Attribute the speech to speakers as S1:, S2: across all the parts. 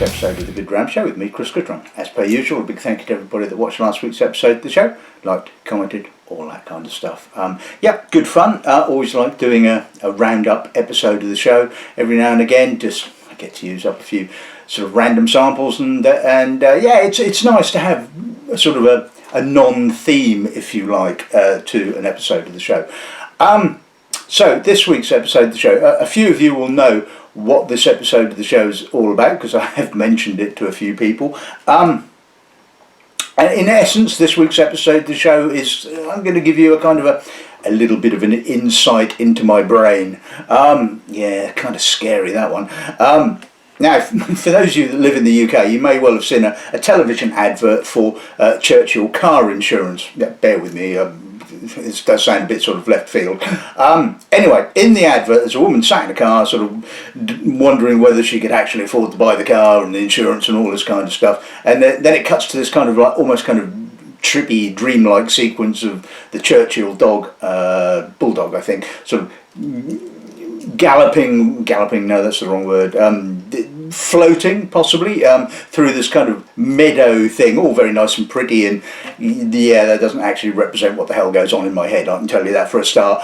S1: week's episode of the Goodrum Show with me, Chris Goodrum. As per usual, a big thank you to everybody that watched last week's episode of the show, liked, commented, all that kind of stuff. Yeah, good fun. Always like doing a roundup episode of the show every now and again. Just I get to use up a few sort of random samples, and yeah, it's nice to have a sort of a non-theme, if you like, to an episode of the show. So this week's episode of the show, a few of you will know what this episode of the show is all about because I have mentioned it to a few people. And in essence, this week's episode of the show is I'm going to give you a kind of a little bit of an insight into my brain. Yeah, kind of scary, that one. Now, for those of you that live in the UK, you may well have seen a television advert for Churchill car insurance. Yeah, bear with me. It does sound a bit sort of left field. Anyway, in the advert, there's a woman sat in a car, sort of wondering whether she could actually afford to buy the car and the insurance and all this kind of stuff. And then it cuts to this kind of like almost kind of trippy, dreamlike sequence of the Churchill dog, bulldog, I think, sort of galloping. No, that's the wrong word. Floating possibly through this kind of meadow thing, all very nice and pretty, and yeah, that doesn't actually represent what the hell goes on in my head, I can tell you that for a start.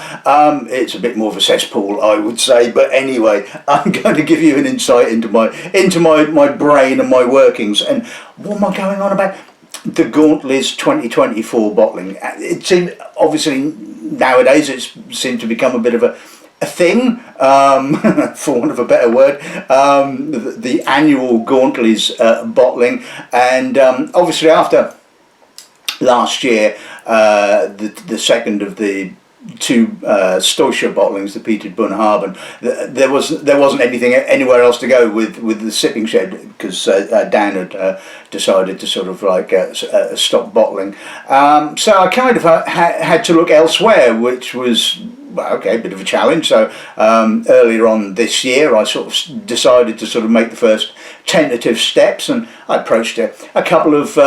S1: It's a bit more of a cesspool, I would say, but anyway, I'm going to give you an insight into my brain and my workings. And what am I going on about? The Gauntleys 2024 bottling. It seems, obviously nowadays it's seemed to become a bit of a thing, for want of a better word, the annual Gauntleys bottling, and obviously after last year, the second of the two Stoischer bottlings, the Peter Bunhaben, there wasn't anything anywhere else to go with the sipping shed because Dan had decided to sort of like stop bottling. So I kind of had to look elsewhere, which was, well, okay, a bit of a challenge. So earlier on this year, I sort of decided to sort of make the first tentative steps, and I approached a couple of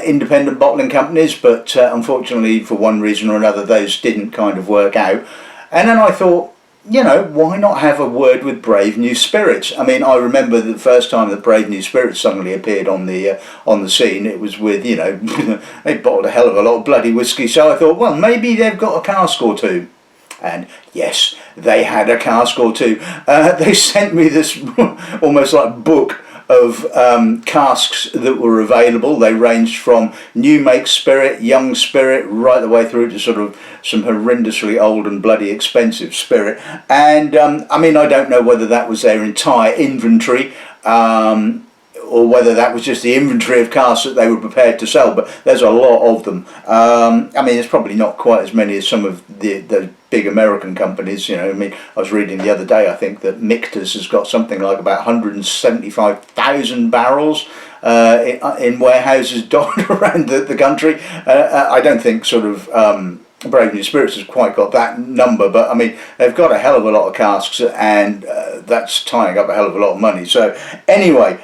S1: independent bottling companies, but unfortunately, for one reason or another, those didn't kind of work out. And then I thought, you know, why not have a word with Brave New Spirits? I mean, I remember the first time that Brave New Spirits suddenly appeared on the scene. It was with, you know, they bottled a hell of a lot of bloody whiskey. So I thought, well, maybe they've got a cask or two. And yes, they had a cask or two. They sent me this almost like book of casks that were available. They ranged from new make spirit, young spirit, right the way through to sort of some horrendously old and bloody expensive spirit. And I mean, I don't know whether that was their entire inventory, or whether that was just the inventory of casks that they were prepared to sell, but there's a lot of them. I mean, it's probably not quite as many as some of the big American companies, you know. I mean, I was reading the other day, I think that Michter's has got something like about 175,000 barrels in warehouses dotted around the country. I don't think sort of Brave New Spirits has quite got that number, but I mean, they've got a hell of a lot of casks, and that's tying up a hell of a lot of money. So anyway,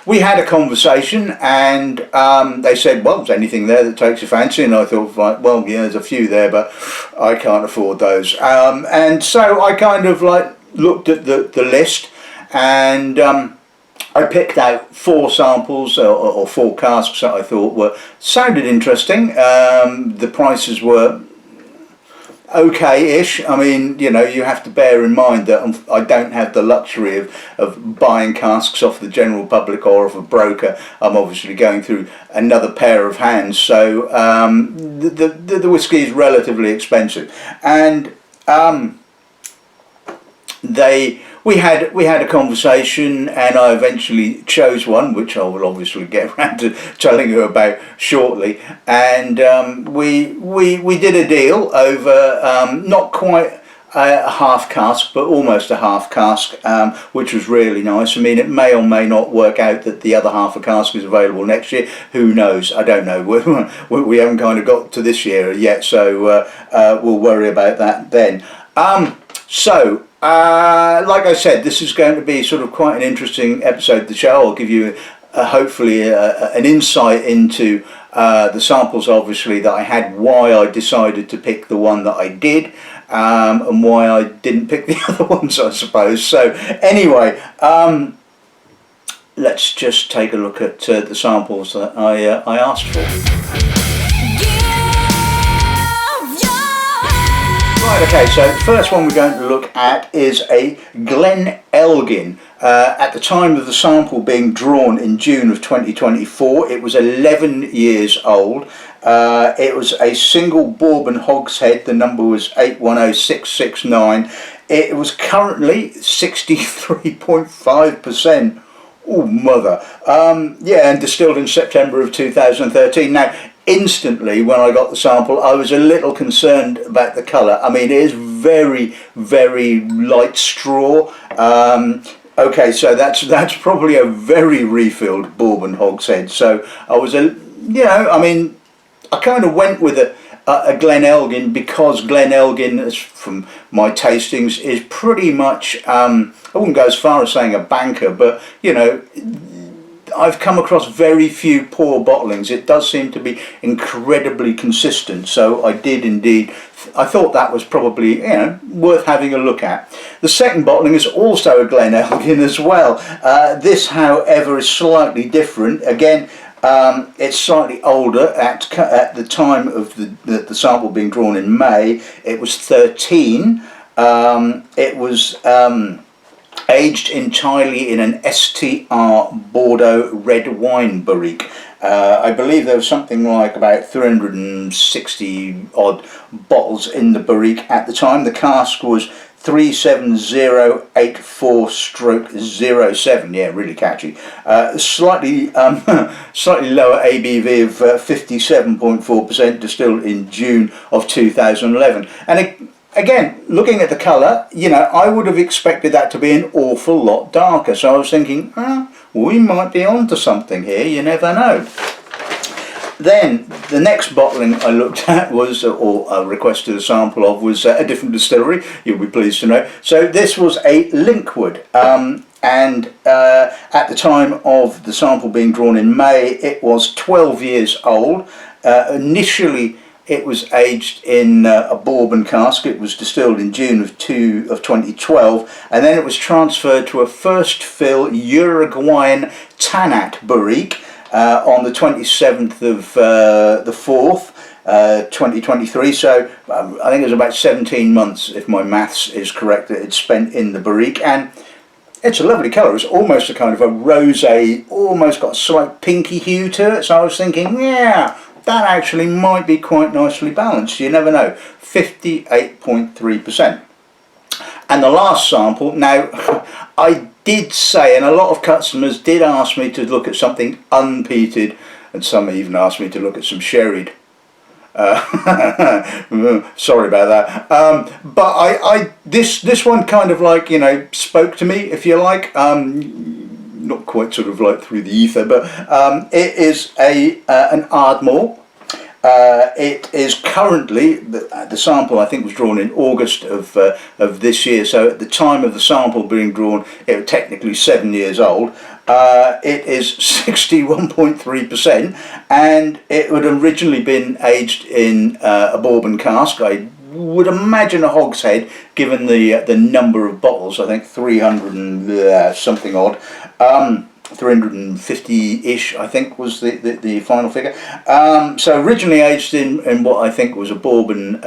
S1: we had a conversation, and they said, well, is anything there that takes your fancy? And I thought, like, well, yeah, there's a few there, but I can't afford those. And so I kind of like looked at the list, and I picked out 4 samples or 4 casks that I thought sounded interesting. The prices were okay-ish. I mean, you know, you have to bear in mind that I don't have the luxury of buying casks off the general public or off a broker. I'm obviously going through another pair of hands, so the whiskey is relatively expensive. And we had a conversation, and I eventually chose one, which I will obviously get around to telling you about shortly. And we did a deal over not quite a half cask, but almost a half cask, which was really nice. I mean, it may or may not work out that the other half a cask is available next year. Who knows? I don't know. We haven't kind of got to this year yet, so we'll worry about that then. Like I said, this is going to be sort of quite an interesting episode of the show. I'll give you hopefully an insight into the samples, obviously, that I had, why I decided to pick the one that I did, and why I didn't pick the other ones, I suppose. So anyway, let's just take a look at the samples that I asked for. Right, okay, so the first one we're going to look at is a Glen Elgin. At the time of the sample being drawn in June of 2024, it was 11 years old. It was a single bourbon hogshead. The number was 810669. It was currently 63.5%. Oh, mother. Yeah, and distilled in September of 2013. Now, instantly, when I got the sample, I was a little concerned about the colour. I mean, it is very, very light straw. Okay, so that's probably a very refilled bourbon hogshead. So I was I kind of went with a Glen Elgin because Glen Elgin, as from my tastings, is pretty much, I wouldn't go as far as saying a banker, but, you know, I've come across very few poor bottlings. It does seem to be incredibly consistent, so I did indeed. I thought that was probably, you know, worth having a look at. The second bottling is also a Glen Elgin as well. This, however, is slightly different. Again, it's slightly older. At the time of the sample being drawn in May, it was 13. It was aged entirely in an STR Bordeaux red wine barrique. I believe there was something like about 360 odd bottles in the barrique at the time. The cask was 37084/07. Yeah, really catchy. Slightly slightly lower ABV of 57.4%, distilled in June of 2011. And again, looking at the colour, you know, I would have expected that to be an awful lot darker. So I was thinking, we might be onto something here, you never know. Then the next bottling I looked at was, or requested a sample of, was a different distillery, you'll be pleased to know. So this was a Linkwood, and at the time of the sample being drawn in May, it was 12 years old. Initially, it was aged in a bourbon cask. It was distilled in June of 2012, and then it was transferred to a first fill Uruguayan Tanat barrique on the 27th of the 4th, 2023. So I think it was about 17 months, if my maths is correct, that it's spent in the barrique, and it's a lovely colour. It's almost a kind of a rosé, almost got a slight pinky hue to it. So I was thinking, yeah, that actually might be quite nicely balanced. You never know. 58.3%. And the last sample, now I did say, and a lot of customers did ask me to look at something unpeated, and some even asked me to look at some sherried. Sorry about that. But this one kind of, like, you know, spoke to me, if you like. Not quite sort of like through the ether, but it is an Ardmore. It is currently, the sample I think was drawn in August of this year, so at the time of the sample being drawn, it was technically 7 years old. It is 61.3%, and it would originally been aged in a bourbon cask. I would imagine a hogshead, given the number of bottles. I think 300 and something odd. 350-ish, I think, was the final figure. So originally aged in what I think was a bourbon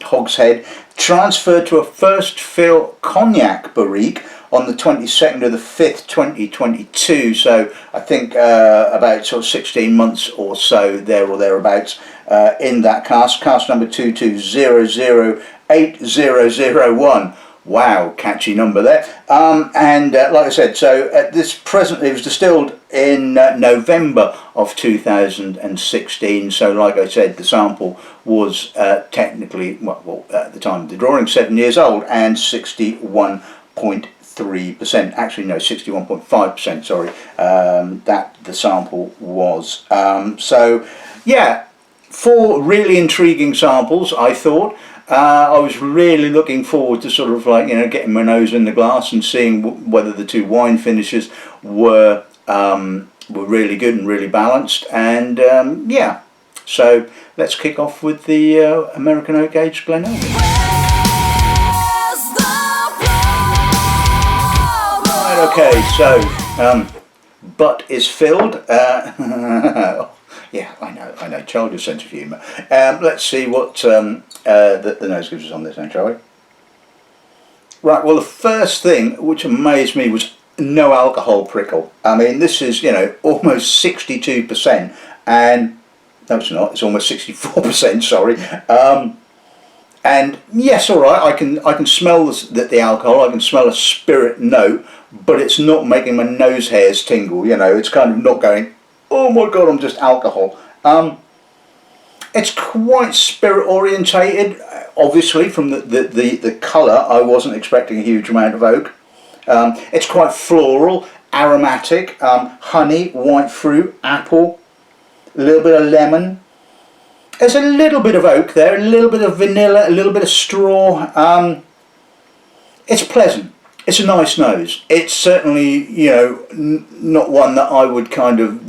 S1: hogshead, transferred to a first fill cognac barrique on the 22nd of the 5th, 2022. So I think about sort of 16 months or so, there or thereabouts, in that cask number 22008001. Wow, catchy number there. And like I said, so at this present, it was distilled in November of 2016. So like I said, the sample was technically, well, at the time of the drawing, 7 years old, and 61.3%. Actually, no, 61.5%, sorry, that the sample was. So, yeah, 4 really intriguing samples, I thought. I was really looking forward to sort of, like, you know, getting my nose in the glass and seeing whether the 2 wine finishes were really good and really balanced. And yeah, so let's kick off with the American Oak Aged Glen Elgin. Right, okay, so but is filled. Yeah, I know, childish sense of humour. Let's see what the nose gives us on this then, shall we? Right, well the first thing which amazed me was no alcohol prickle. I mean, this is, you know, almost 62%, and no it's not, it's almost 64%, sorry. And yes, all right, I can smell the alcohol, I can smell a spirit note, but it's not making my nose hairs tingle, you know, it's kind of not going, oh my god, I'm just alcohol. It's quite spirit orientated, obviously from the colour I wasn't expecting a huge amount of oak. It's quite floral, aromatic, honey, white fruit, apple, a little bit of lemon. There's a little bit of oak there, a little bit of vanilla, a little bit of straw. It's pleasant. It's a nice nose. It's certainly, you know, not one that I would kind of...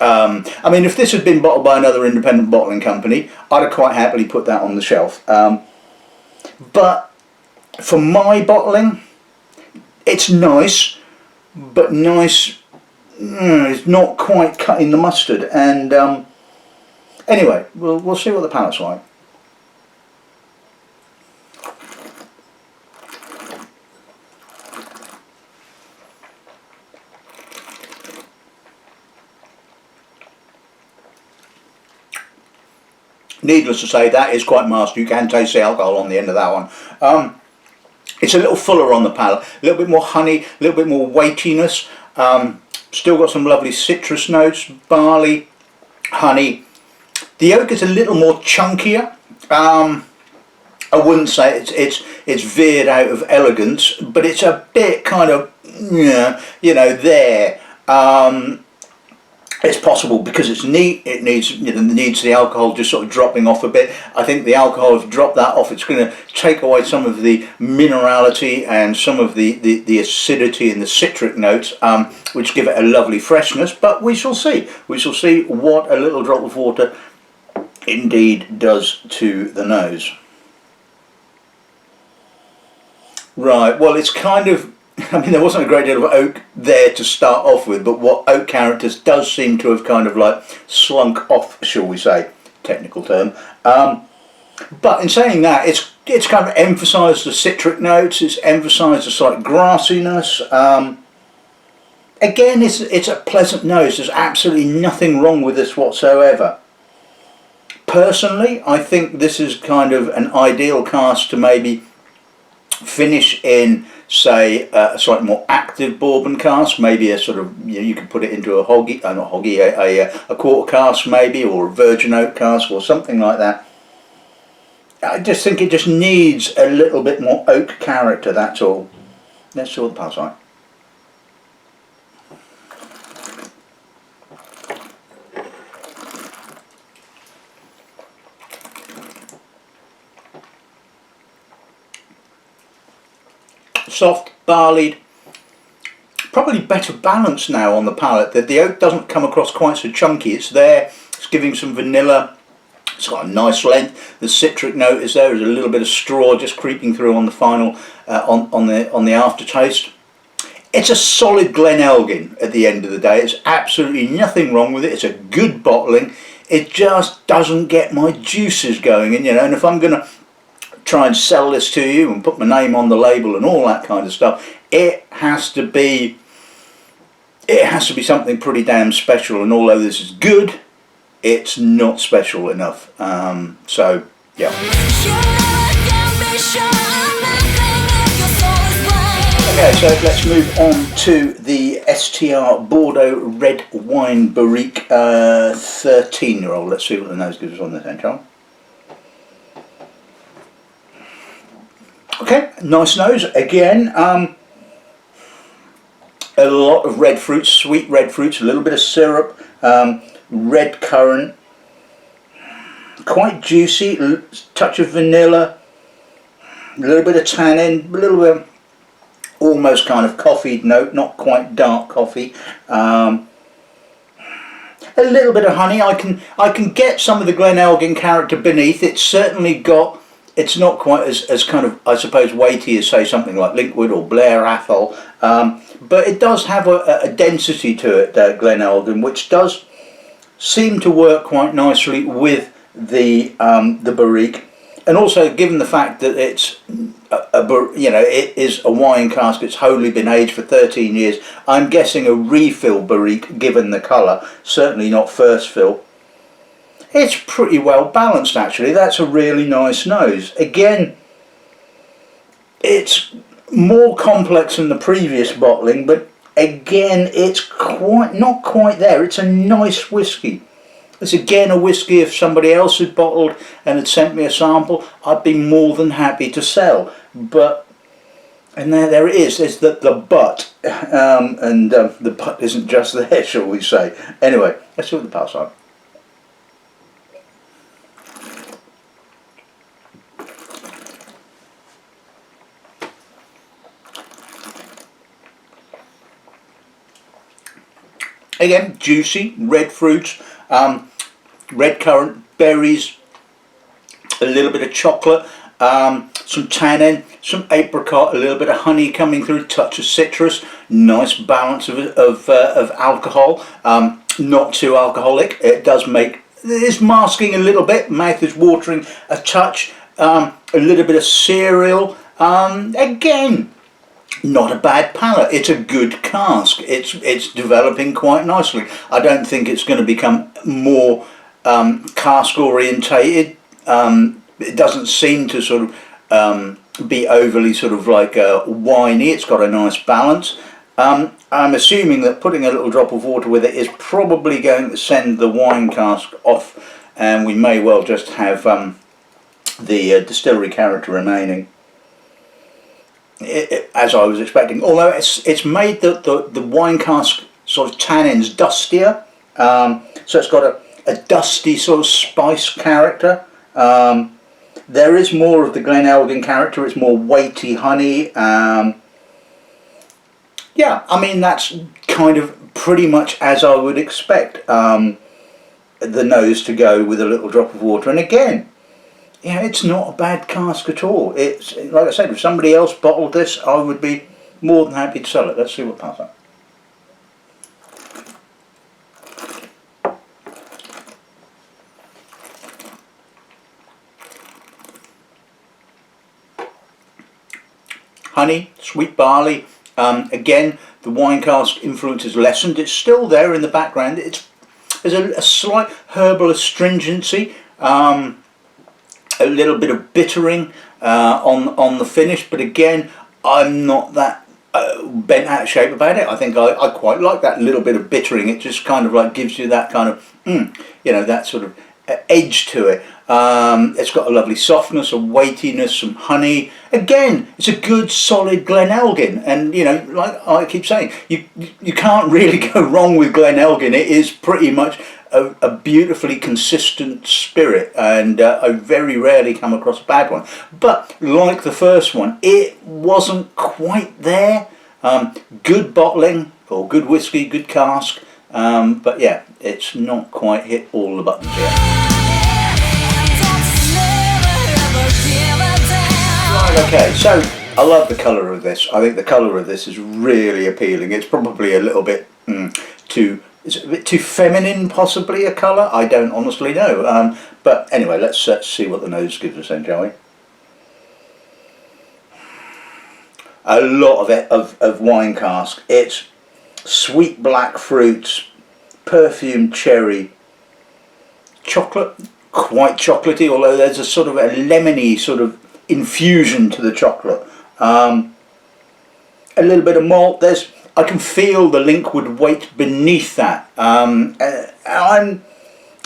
S1: I mean, if this had been bottled by another independent bottling company, I'd have quite happily put that on the shelf. But for my bottling, it's nice, but nice is not quite cutting the mustard. And anyway, we'll see what the palate's like. Needless to say, that is quite masked. You can taste the alcohol on the end of that one. It's a little fuller on the palate, a little bit more honey, a little bit more weightiness. Still got some lovely citrus notes, barley, honey. The oak is a little more chunkier. I wouldn't say it's veered out of elegance, but it's a bit kind of, you know, there. It's possible because it's neat. It needs, you know, needs the alcohol just sort of dropping off a bit. I think the alcohol has dropped that off. It's going to take away some of the minerality and some of the acidity and the citric notes, which give it a lovely freshness. But we shall see. We shall see what a little drop of water indeed does to the nose. Right. Well, it's kind of... I mean, there wasn't a great deal of oak there to start off with, but what oak characters does seem to have kind of like slunk off, shall we say, technical term. But in saying that, it's kind of emphasised the citric notes, it's emphasised the slight grassiness. Again, it's a pleasant nose. There's absolutely nothing wrong with this whatsoever. Personally, I think this is kind of an ideal cask to maybe finish in, say, a slightly more active bourbon cask, maybe a sort of, you know, you could put it into a hoggy, not hoggy, a quarter cask maybe, or a virgin oak cask or something like that. I just think it just needs a little bit more oak character, that's all. Let's see what the palate's like. Soft, barleyed, probably better balanced now on the palate. That the oak doesn't come across quite so chunky. It's there, it's giving some vanilla, it's got a nice length. The citric note is there. There's a little bit of straw just creeping through on the final, on the aftertaste. It's a solid Glen Elgin at the end of the day. There's absolutely nothing wrong with it. It's a good bottling. It just doesn't get my juices going, and you know, and if I'm gonna try and sell this to you and put my name on the label and all that kind of stuff, it has to be something pretty damn special. And although this is good, it's not special enough. So yeah. Okay, so let's move on to the STR Bordeaux Red Wine Barrique 13-year-old. Let's see what the nose gives us on this end, Charles. Okay, nice nose again. A lot of red fruits, sweet red fruits, a little bit of syrup, red currant, quite juicy, touch of vanilla, a little bit of tannin, a little bit of almost kind of coffee note, not quite dark coffee. A little bit of honey. I can get some of the Glen Elgin character beneath. It's certainly got. It's not quite as kind of, I suppose, weighty as say something like Linkwood or Blair Athol. But it does have a density to it, Glen Elgin, which does seem to work quite nicely with the barrique. And also, given the fact that it's it is a wine cask, it's wholly been aged for 13 years. I'm guessing a refill barrique, given the colour, certainly not first fill. It's pretty well balanced, actually. That's a really nice nose. Again, it's more complex than the previous bottling, but again, it's not quite there. It's a nice whiskey. It's again a whiskey if somebody else had bottled and had sent me a sample, I'd be more than happy to sell. But, and there it is, there's the but, and the but isn't just there, shall we say. Anyway, let's see what the pass on. Again, juicy, red fruits, red currant, berries, a little bit of chocolate, some tannin, some apricot, a little bit of honey coming through, a touch of citrus, nice balance of alcohol, not too alcoholic. It does make, it is masking a little bit, mouth is watering a touch, a little bit of cereal, again, not a bad palate. It's a good cask. It's developing quite nicely. I don't think it's going to become more cask orientated. It doesn't seem to sort of be overly sort of like winey. It's got a nice balance. I'm assuming that putting a little drop of water with it is probably going to send the wine cask off, and we may well just have the distillery character remaining. As I was expecting, although it's made the wine cask sort of tannins dustier, so it's got a dusty sort of spice character. There is more of the Glen Elgin character. It's more weighty honey. Yeah, I mean, that's kind of pretty much as I would expect the nose to go with a little drop of water. And again, yeah, it's not a bad cask at all. It's, like I said, if somebody else bottled this, I would be more than happy to sell it. Let's see what passes. Honey, sweet barley. Again, the wine cask influence is lessened. It's still there in the background. There's a slight herbal astringency. A little bit of bittering on the finish, but again, I'm not that bent out of shape about it. I think I quite like that little bit of bittering. It just kind of like gives you that kind of that sort of edge to it. It's got a lovely softness, a weightiness, some honey. Again, it's a good solid Glen Elgin, and like I keep saying, you can't really go wrong with Glen Elgin. It is pretty much a beautifully consistent spirit, and I very rarely come across a bad one. But like the first one, it wasn't quite there. Good bottling, or good whiskey, good cask, but yeah, it's not quite hit all the buttons yet. Right, okay, so I love the colour of this. I think the colour of this is really appealing. It's probably a little bit is it a bit too feminine, possibly, a colour? I don't honestly know. But anyway, let's see what the nose gives us then, shall we? A lot of it of wine cask. It's sweet black fruits, perfumed cherry, chocolate, quite chocolatey, although there's a sort of a lemony sort of infusion to the chocolate. A little bit of malt. I can feel the Linkwood weight beneath that. I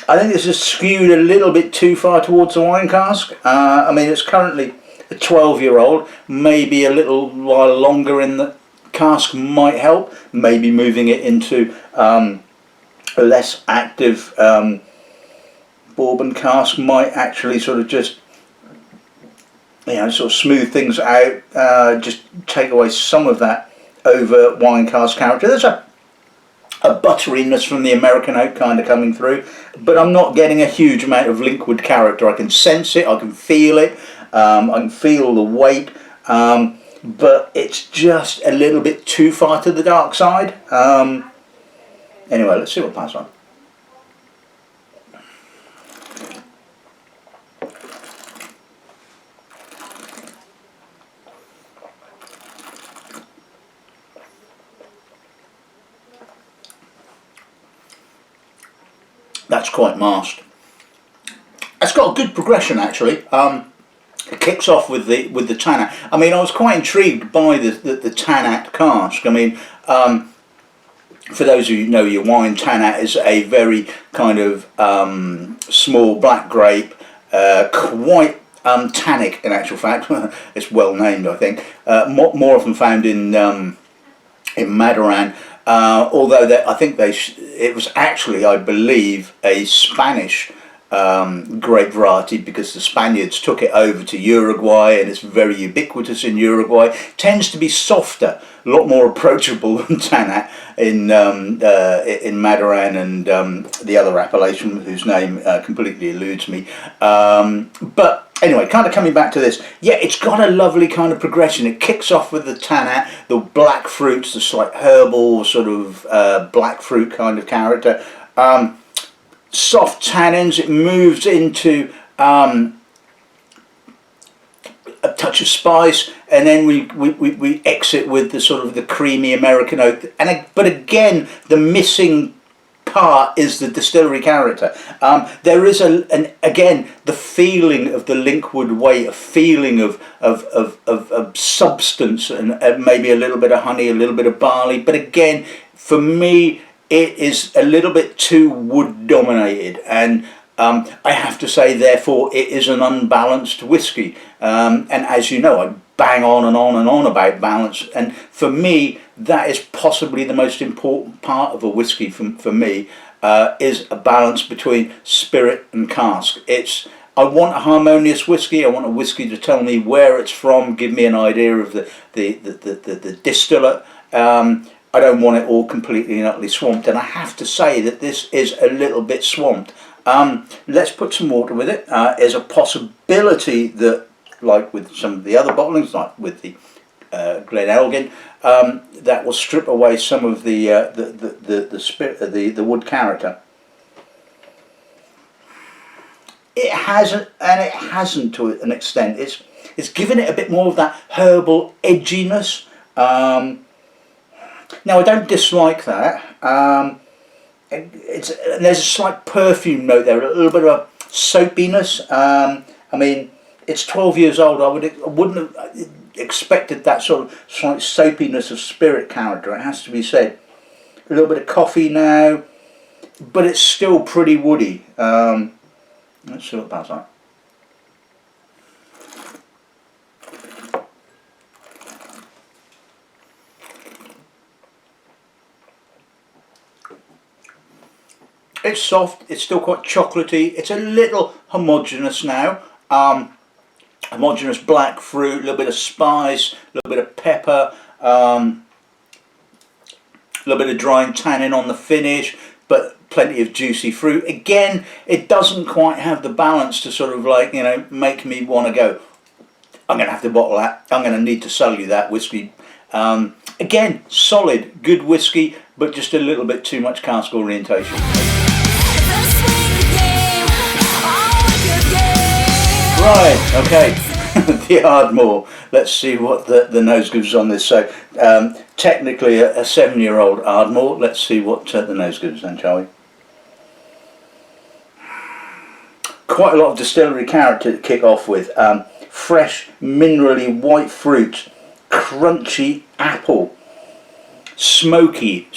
S1: think this is skewed a little bit too far towards the wine cask. I mean, it's currently a 12-year-old. Maybe a little while longer in the cask might help. Maybe moving it into a less active bourbon cask might actually sort of just sort of smooth things out. Just take away some of that over wine cask character. There's a butteriness from the American oak kind of coming through, but I'm not getting a huge amount of Linkwood character. I can sense it, I can feel it, I can feel the weight. but it's just a little bit too far to the dark side. Anyway, let's see what passes on. That's quite masked. It's got a good progression actually. It kicks off with the Tanat. I mean, I was quite intrigued by the Tanat cask. I mean, for those of you who know your wine, Tanat is a very kind of small black grape, quite tannic in actual fact. It's well named, I think. More often found in Mahidevran. Although I think it was actually, I believe, a Spanish grape variety, because the Spaniards took it over to Uruguay and it's very ubiquitous in Uruguay. Tends to be softer, a lot more approachable than Tanat in Mahidevran and the other appellation whose name completely eludes me. But anyway, kind of coming back to this, yeah, it's got a lovely kind of progression. It kicks off with the Tanat, the black fruits, the slight herbal sort of black fruit kind of character. Soft tannins. It moves into a touch of spice, and then we exit with the sort of the creamy American oak. But again, the missing part is the distillery character. There is again the feeling of the Linkwood weight, a feeling of substance, and maybe a little bit of honey, a little bit of barley. But again, for me, it is a little bit too wood dominated, and I have to say, therefore, it is an unbalanced whiskey. And as you know, I bang on and on and on about balance, and for me, that is possibly the most important part of a whiskey. For me, is a balance between spirit and cask. I want a harmonious whiskey. I want a whiskey to tell me where it's from, give me an idea of the distillate. I don't want it all completely and utterly swamped, and I have to say that this is a little bit swamped. Let's put some water with it. There's a possibility that, like with some of the other bottlings, like with the Glen Elgin, that will strip away some of the wood character. It hasn't, and it hasn't to an extent. It's given it a bit more of that herbal edginess. Now, I don't dislike that. There's a slight perfume note there, a little bit of a soapiness. I mean, it's 12 years old. I wouldn't have expected that sort of slight soapiness of spirit character, it has to be said. A little bit of coffee now, but it's still pretty woody. Let's see what that's like. It's soft, it's still quite chocolatey, it's a little homogeneous now. Homogeneous black fruit, a little bit of spice, a little bit of pepper, a little bit of drying tannin on the finish, but plenty of juicy fruit. Again, it doesn't quite have the balance to sort of like, you know, make me want to go, I'm going to have to bottle that, I'm going to need to sell you that whiskey. Again, solid, good whiskey, but just a little bit too much cask orientation. Right, okay, the Ardmore. Let's see what the nose gives on this. So, technically a 7-year-old Ardmore. Let's see what the nose gives then, shall we? Quite a lot of distillery character to kick off with. Fresh, minerally white fruit, crunchy apple, smoky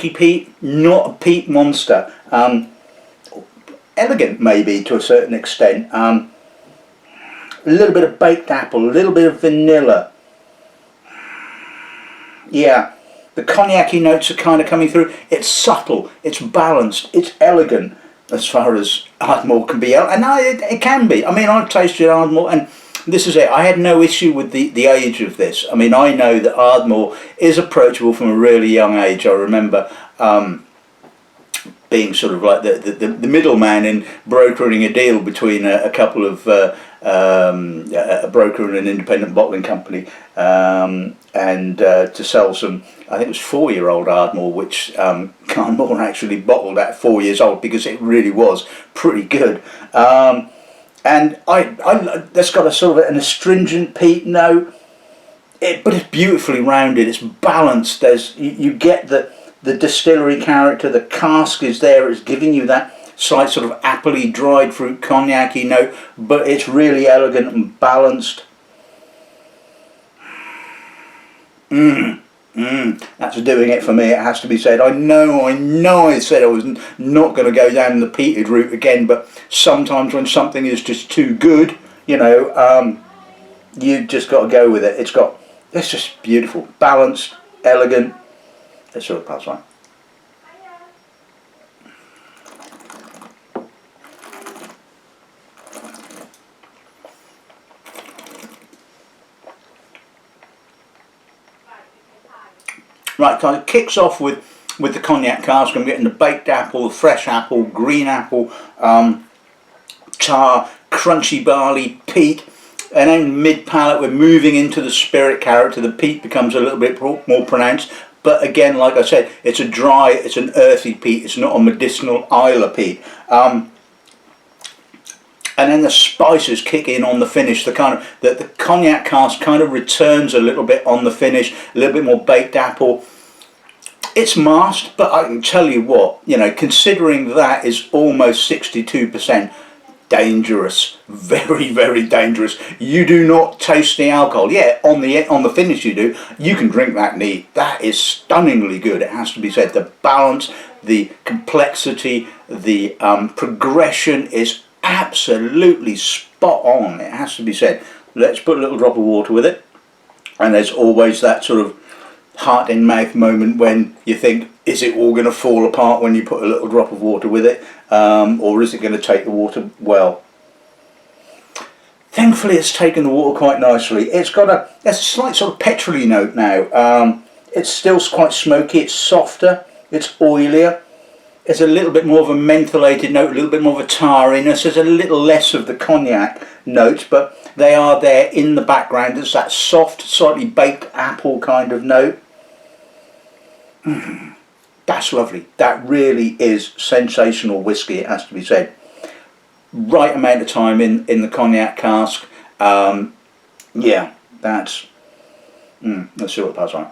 S1: peat, not a peat monster. Elegant maybe to a certain extent. A little bit of baked apple, a little bit of vanilla. Yeah, the cognac-y notes are kind of coming through. It's subtle, it's balanced, it's elegant as far as Ardmore can be. And it can be. I mean, I've tasted Ardmore, and this is it. I had no issue with the age of this. I mean, I know that Ardmore is approachable from a really young age. I remember being sort of like the middleman in brokering a deal between a couple of a broker and an independent bottling company, and to sell some, I think it was 4-year-old Ardmore, which Gauntleys actually bottled at 4 years old, because it really was pretty good. And that's got a sort of an astringent peat note, but it's beautifully rounded. It's balanced. You get the distillery character. The cask is there. It's giving you that slight sort of appley, dried fruit, cognac-y note, but it's really elegant and balanced. That's doing it for me, it has to be said. I know I said I was not going to go down the peated route again, but sometimes when something is just too good, you know, you just got to go with it. It's just beautiful, balanced, elegant. Let's sort of pass on. Right, kind of kicks off with the cognac cask. I'm getting the baked apple, fresh apple, green apple, tar, crunchy barley, peat, and then mid-palate we're moving into the spirit character. The peat becomes a little bit more pronounced, but again, like I said, it's an earthy peat. It's not a medicinal Isla peat. And then the spices kick in on the finish. The cognac cask kind of returns a little bit on the finish, a little bit more baked apple. It's masked, but I can tell you what, you know, considering that is almost 62%, dangerous, very, very dangerous. You do not taste the alcohol. Yeah, on the finish you do. You can drink that neat. That is stunningly good. It has to be said. The balance, the complexity, the progression is absolutely spot on, it has to be said. Let's put a little drop of water with it, and there's always that sort of heart in mouth moment when you think, is it all going to fall apart when you put a little drop of water with it, or is it going to take the water well? Thankfully it's taken the water quite nicely. It's got a slight sort of petrol-y note now. It's still quite smoky, it's softer, it's oilier. There's a little bit more of a mentholated note, a little bit more of a tarriness. There's a little less of the cognac notes, but they are there in the background. There's that soft, slightly baked apple kind of note. That's lovely. That really is sensational whiskey, it has to be said. Right amount of time in the cognac cask. Yeah, let's see what passes on.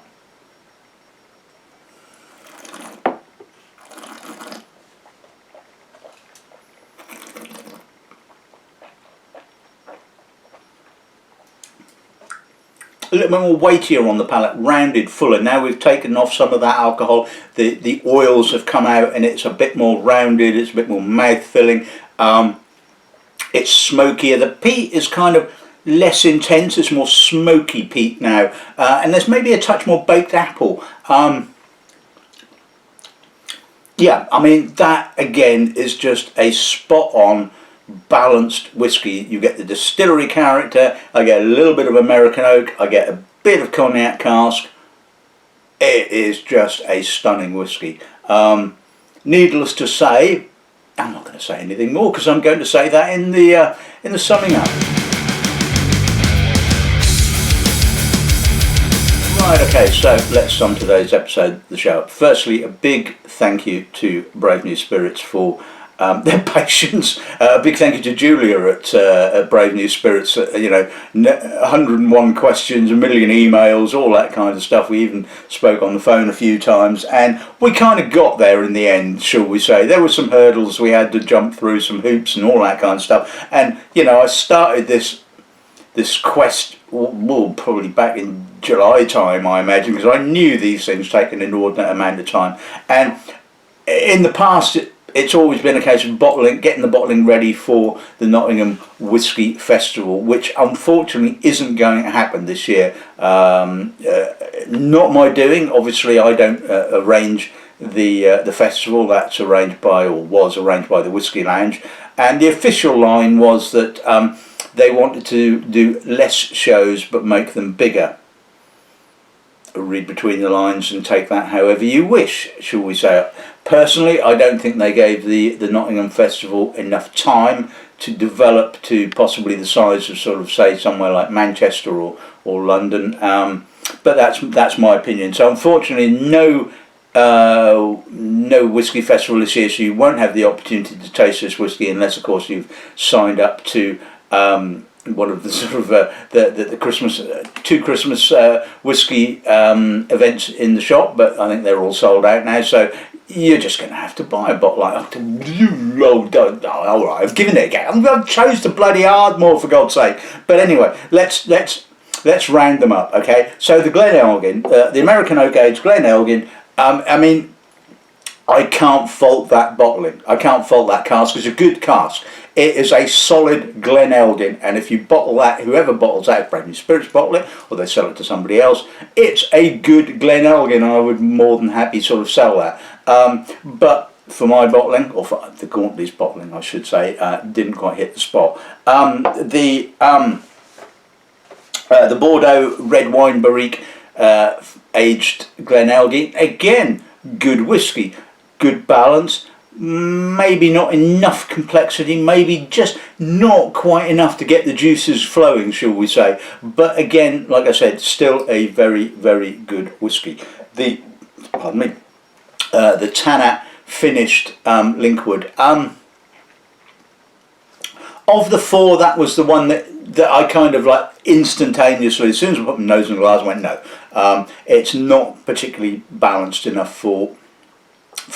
S1: A little bit more weightier on the palate, rounded, fuller. Now we've taken off some of that alcohol, the oils have come out and it's a bit more rounded, it's a bit more mouth-filling. It's smokier. The peat is kind of less intense, it's more smoky peat now. And there's maybe a touch more baked apple. Yeah, I mean, that again is just a spot-on balanced whiskey. You get the distillery character, I get a little bit of American oak, I get a bit of cognac cask. It is just a stunning whiskey. Needless to say, I'm not going to say anything more because I'm going to say that in the summing up. Right, okay, so let's sum today's episode of the show up. Firstly, a big thank you to Brave New Spirits for their patience. A big thank you to Julia at Brave New Spirits. 101 questions, a million emails, all that kind of stuff. We even spoke on the phone a few times, and we kind of got there in the end, shall we say. There were some hurdles we had to jump through, some hoops and all that kind of stuff. And you know, I started this quest probably back in July time, I imagine, because I knew these things take an inordinate amount of time. And in the past, it's always been a case of getting the bottling ready for the Nottingham Whisky Festival, which unfortunately isn't going to happen this year. Not my doing. Obviously, I don't arrange the festival. That's arranged by, or was arranged by, the Whisky Lounge. And the official line was that they wanted to do less shows but make them bigger. Read between the lines and take that however you wish, shall we say. Personally, I don't think they gave the Nottingham Festival enough time to develop to possibly the size of sort of, say, somewhere like Manchester or London. But that's my opinion. So unfortunately, no whisky festival this year, so you won't have the opportunity to taste this whisky unless, of course, you've signed up to one of the sort of the Christmas two Christmas whisky events in the shop. But I think they're all sold out now, so you're just going to have to buy a bottle. Like, all right, I've given it a go. I've chose the bloody Ardmore, for God's sake. But anyway, let's round them up. Okay, so the Glen Elgin, the American Oak Age Glen Elgin. I mean, I can't fault that bottling. I can't fault that cask. It's a good cask. It is a solid Glen Elgin, and if you bottle that, whoever bottles that, Brave New Spirits bottle it, or they sell it to somebody else, it's a good Glen Elgin, and I would more than happy sort of sell that. But for my bottling, or for the Gauntleys bottling, I should say, didn't quite hit the spot. The Bordeaux red wine barrique aged Glen Elgin, again, good whisky, good balance. Maybe not enough complexity, maybe just not quite enough to get the juices flowing, shall we say. But again, like I said, still a very, very good whisky. The Tanat finished Linkwood. Of the four, that was the one that I kind of like instantaneously, as soon as I put my nose in the glass, I went, no. It's not particularly balanced enough for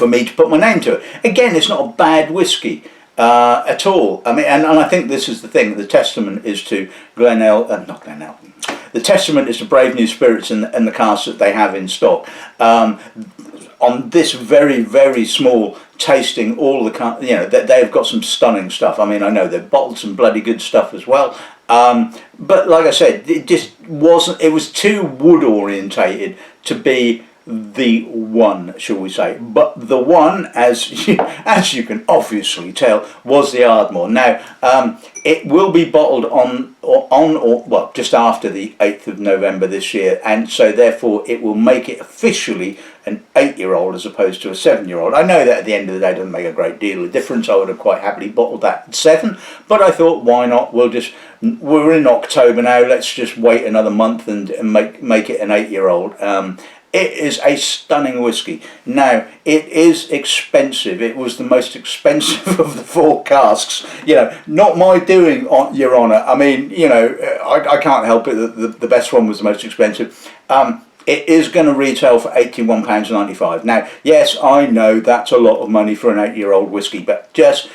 S1: me to put my name to it. Again, it's not a bad whisky at all. I mean, and I think this is the thing. The testament is to not Glen Elgin. The testament is to Brave New Spirits and the casks that they have in stock. On this very, very small tasting, they've got some stunning stuff. I mean, I know they've bottled some bloody good stuff as well. But like I said, it just wasn't. It was too wood orientated to be the one, shall we say. But the one, as you can obviously tell, was the Ardmore. Now, it will be bottled on just after the 8th of November this year, and so therefore it will make it officially an 8-year-old as opposed to a 7-year-old. I know that at the end of the day it doesn't make a great deal of difference. I would have quite happily bottled that at 7, but I thought, why not? We're in October now, let's just wait another month and make it an 8-year-old. It is a stunning whisky. Now, it is expensive. It was the most expensive of the 4 casks. Not my doing, Your Honour. I mean, I can't help it that the best one was the most expensive. It is going to retail for £81.95. Now, yes, I know that's a lot of money for an 8-year-old whisky, but just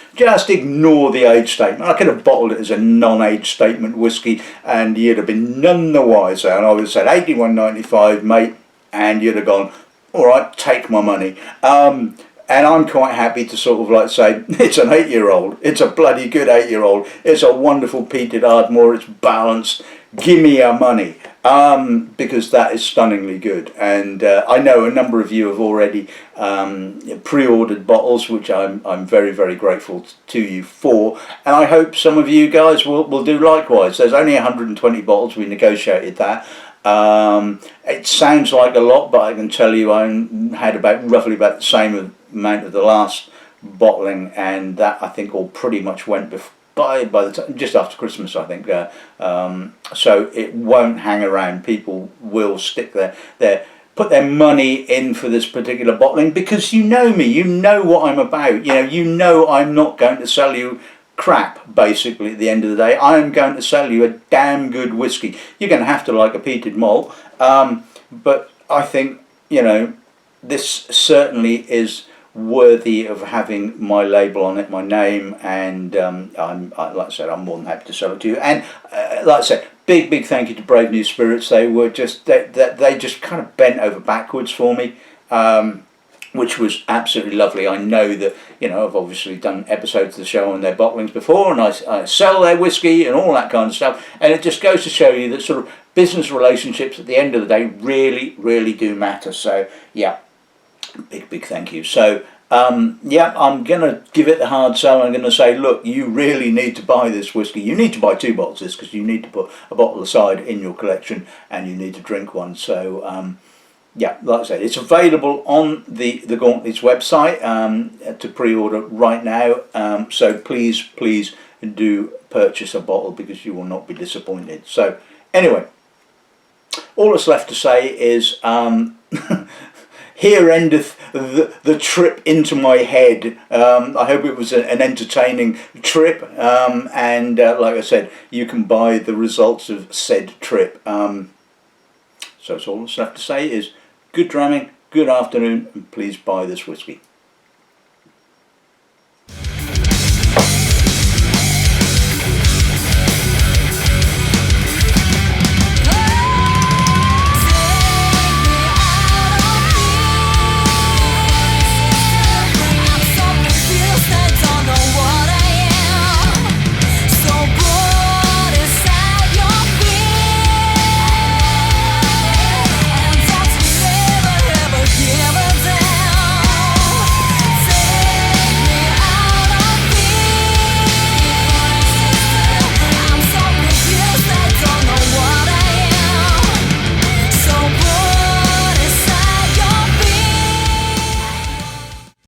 S1: ignore the age statement. I could have bottled it as a non-age statement whisky, and you'd have been none the wiser. And I would have said £81.95, mate. And you'd have gone, all right, take my money. And I'm quite happy to sort of like say, it's an 8-year-old. It's a bloody good 8-year-old. It's a wonderful peated Ardmore. It's balanced. Give me your money. Because that is stunningly good. And I know a number of you have already pre-ordered bottles, which I'm very, very grateful to you for. And I hope some of you guys will do likewise. There's only 120 bottles. We negotiated that. It sounds like a lot, but I can tell you I had roughly about the same amount of the last bottling, and that I think all pretty much went by the time, just after Christmas, I think. So it won't hang around. People will stick put their money in for this particular bottling, because you know me, you know what I'm about. You know I'm not going to sell you crap, basically. At the end of the day, I am going to sell you a damn good whisky. You're going to have to like a peated malt, but I think this certainly is worthy of having my label on it, my name, and like I said, I'm more than happy to sell it to you. And like I said, big thank you to Brave New Spirits. They were they just kind of bent over backwards for me. Which was absolutely lovely. I know that, I've obviously done episodes of the show on their bottlings before, and I sell their whiskey and all that kind of stuff, and it just goes to show you that sort of business relationships at the end of the day really, really do matter. So, yeah, big thank you. So, yeah, I'm going to give it the hard sell. I'm going to say, look, you really need to buy this whisky. You need to buy 2 bottles of this, because you need to put a bottle aside in your collection, and you need to drink one. So, yeah, like I said, it's available on the Gauntleys website to pre-order right now. So please do purchase a bottle, because you will not be disappointed. So anyway, all that's left to say is here endeth the trip into my head. I hope it was an entertaining trip, and like I said, you can buy the results of said trip. So it's all that's left to say is good dramming, good afternoon, and please buy this whiskey.